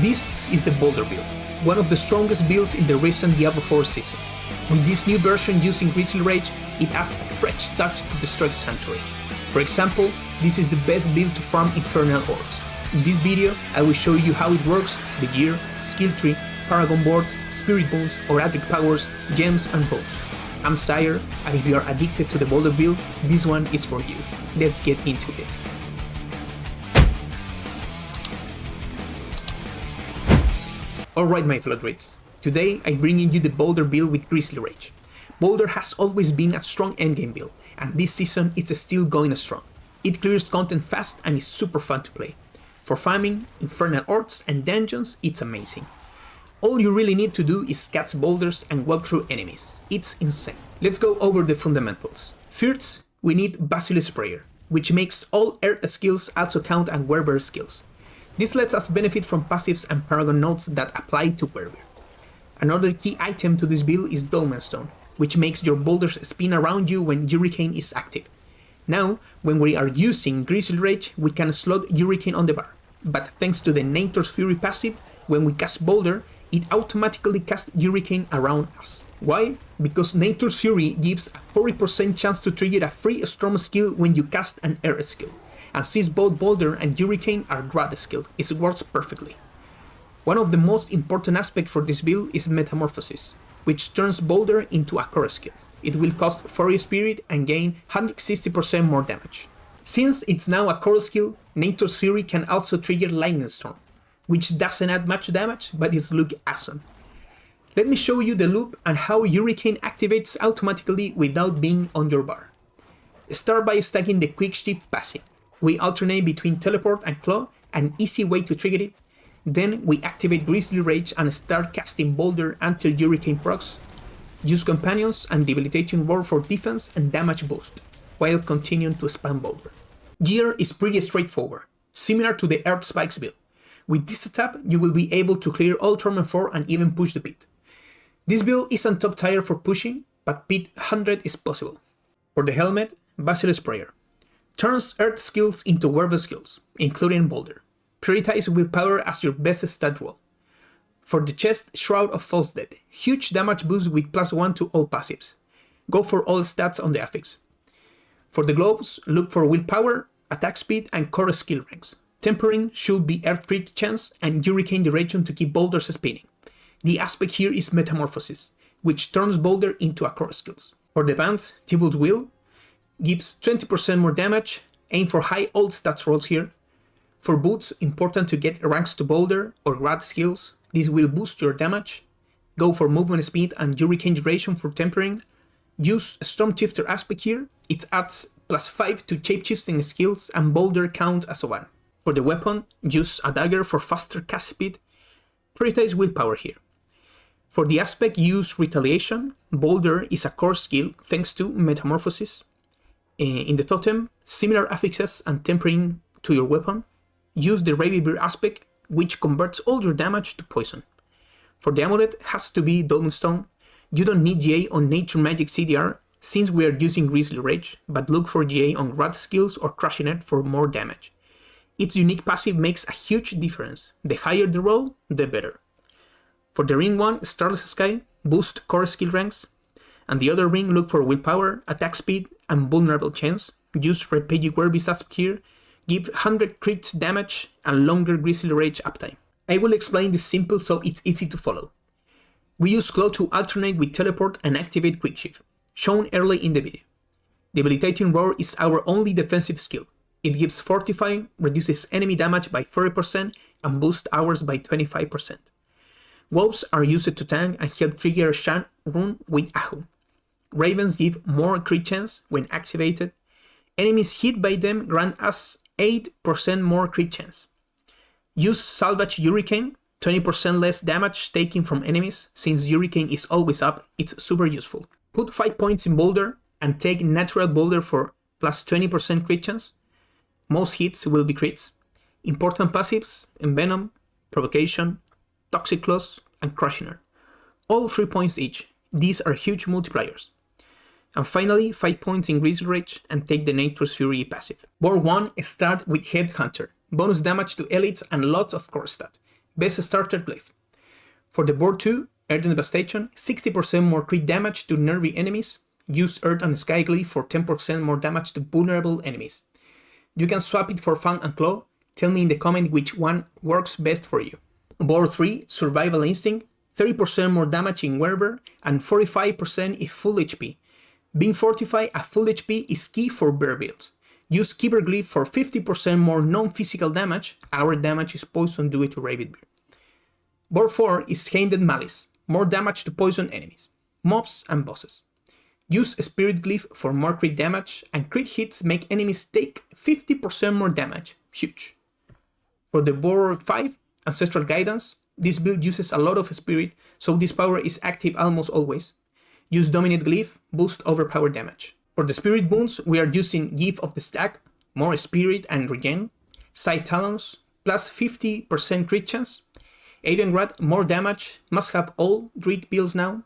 This is the Boulder build, one of the strongest builds in the recent Diablo 4 season. With this new version using Grizzly Rage, it adds a fresh touch to the Strike Sanctuary. For example, this is the best build to farm Infernal Orcs. In this video, I will show you how it works, the gear, skill tree, Paragon boards, spirit boons, HORADRIC powers, gems and bows. I'm Zaior, and if you are addicted to the Boulder build, this one is for you. Let's get into it. Alright my fellow Druids, today I'm bringing you the Boulder build with Grizzly Rage. Boulder has always been a strong endgame build, and this season it's still going strong. It clears content fast and is super fun to play. For farming, Infernal Orcs and dungeons, it's amazing. All you really need to do is catch boulders and walk through enemies. It's insane. Let's go over the fundamentals. First, we need Basilisk Prayer, which makes all earth skills also count as werebear skills. This lets us benefit from passives and Paragon nodes that apply to werebear. Another key item to this build is Dolmen Stone, which makes your boulders spin around you when Hurricane is active. Now, when we are using Grizzly Rage, we can slot Hurricane on the bar, but thanks to the Nature's Fury passive, when we cast Boulder, it automatically casts Hurricane around us. Why? Because Nature's Fury gives a 40% chance to trigger a free Storm skill when you cast an Air skill, and since both Boulder and Hurricane are Grad skilled, it works perfectly. One of the most important aspects for this build is Metamorphosis, which turns Boulder into a core skill. It will cost Fairy Spirit and gain 160% more damage. Since it's now a core skill, Nature's Fury can also trigger Lightning Storm, which doesn't add much damage, but it looks awesome. Let me show you the loop and how Hurricane activates automatically without being on your bar. Start by stacking the Quick Shift passive. We alternate between Teleport and Claw, an easy way to trigger it. Then we activate Grizzly Rage and start casting Boulder until Hurricane procs. Use Companions and Debilitating Roar for defense and damage boost, while continuing to spam Boulder. Gear is pretty straightforward, similar to the Earth Spikes build. With this setup, you will be able to clear all Torment 4 and even push the pit. This build isn't top tier for pushing, but pit 100 is possible. For the helmet, Basilisk Prayer turns Earth skills into werebear skills, including Boulder. Prioritize Willpower as your best stat roll. For the chest, Shroud of False Death, huge damage boost with +1 to all passives. Go for all stats on the affix. For the gloves, look for Willpower, Attack Speed and core skill ranks. Tempering should be Earth crit chance and Hurricane duration to keep boulders spinning. The aspect here is Metamorphosis, which turns Boulder into a core skills. For the bands, Thibault's Will gives 20% more damage, aim for high old stats rolls here. For boots, important to get ranks to Boulder or Grad skills, this will boost your damage. Go for movement speed and Hurricane duration for tempering. Use Stormshifter aspect here, it adds +5 to shapeshifting skills and Boulder count as a 1. For the weapon, use a dagger for faster cast speed. Prioritize Willpower here. For the aspect, use Retaliation. Boulder is a core skill thanks to Metamorphosis. In the totem, similar affixes and tempering to your weapon. Use the Ravenbeard aspect, which converts all your damage to poison. For the amulet, has to be Dolmen Stone. You don't need GA on Nature Magic CDR since we are using Grizzly Rage, but look for GA on Grad skills or Crushing Earth for more damage. Its unique passive makes a huge difference. The higher the roll, the better. For the ring one, Starless Sky, boost core skill ranks. And the other ring, look for Willpower, Attack Speed, and Vulnerable Chance. Use Repetitive Werebear aspect here. Give 100 crit damage and longer Grizzly Rage uptime. I will explain this simple so it's easy to follow. We use Claw to alternate with Teleport and activate Quick Shift, shown early in the video. Debilitating Roar is our only defensive skill. It gives Fortify, reduces enemy damage by 40% and boosts ours by 25%. Wolves are used to tank and help trigger a Shan rune with Ahu. Ravens give more crit chance when activated. Enemies hit by them grant us 8% more crit chance. Use Salvage Hurricane, 20% less damage taken from enemies. Since Hurricane is always up, it's super useful. Put 5 points in Boulder and take Natural Boulder for +20% crit chance. Most hits will be crits. Important passives, Envenom, Provocation, Toxic Claws, and Crushing Earth. All 3 points each. These are huge multipliers. And finally, 5 points in Grizzly Rage and take the Nature's Fury passive. Board 1 start with Headhunter, bonus damage to elites and lots of core stat. Best starter glyph. For the board 2, Earth Devastation, 60% more crit damage to nervy enemies. Use Earth and Sky Glyph for 10% more damage to vulnerable enemies. You can swap it for Fang and Claw. Tell me in the comment which one works best for you. Board 3, Survival Instinct, 30% more damage in Werebear and 45% if full HP. Being fortified at full HP is key for bear builds. Use Keeper Glyph for 50% more non-physical damage. Our damage is poison due to Rabid Bear. Board 4 is Handed Malice, more damage to poison enemies, mobs and bosses. Use Spirit Glyph for more crit damage, and crit hits make enemies take 50% more damage. Huge. For the board 5, Ancestral Guidance, this build uses a lot of spirit, so this power is active almost always. Use Dominate Glyph, boost overpower damage. For the spirit boons, we are using Gift of the Stag, more spirit and regen, Side Talons, plus 50% crit chance, Adengrad, more damage, must have all Druid builds now,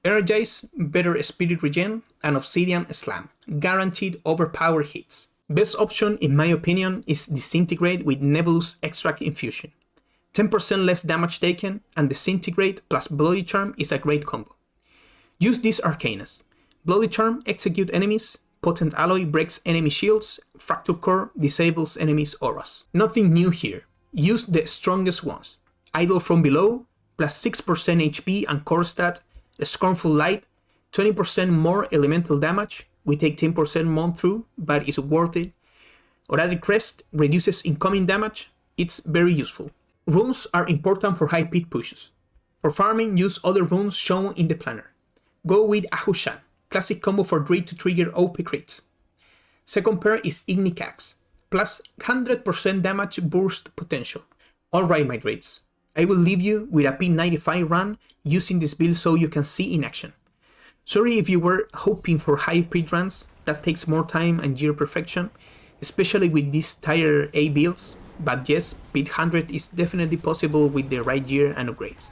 Energize, better spirit regen, and Obsidian Slam, guaranteed overpower hits. Best option in my opinion is Disintegrate with Nebulous Extract Infusion. 10% less damage taken, and Disintegrate plus Bloody Charm is a great combo. Use these Arcanas. Bloody Charm execute enemies, Potent Alloy breaks enemy shields, Fracture Core disables enemies' auras. Nothing new here. Use the strongest ones. Idol from Below, plus 6% HP and core stat, Scornful Light, 20% more elemental damage, we take 10% more through, but it's worth it. HORADRIC Crest reduces incoming damage, it's very useful. Runes are important for high pit pushes. For farming, use other runes shown in the planner. Go with Ahushan, classic combo for Druid to trigger OP crits. Second pair is Ignicax, plus 100% damage burst potential. Alright my Druids, I will leave you with a P95 run using this build so you can see in action. Sorry if you were hoping for high crit runs, that takes more time and gear perfection, especially with these tier A builds, but yes, Pit 100 is definitely possible with the right gear and upgrades.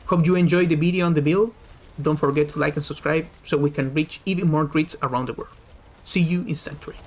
Hope you enjoyed the video on the build. Don't forget to like and subscribe so we can reach even more Druids around the world. See you in Sanctuary.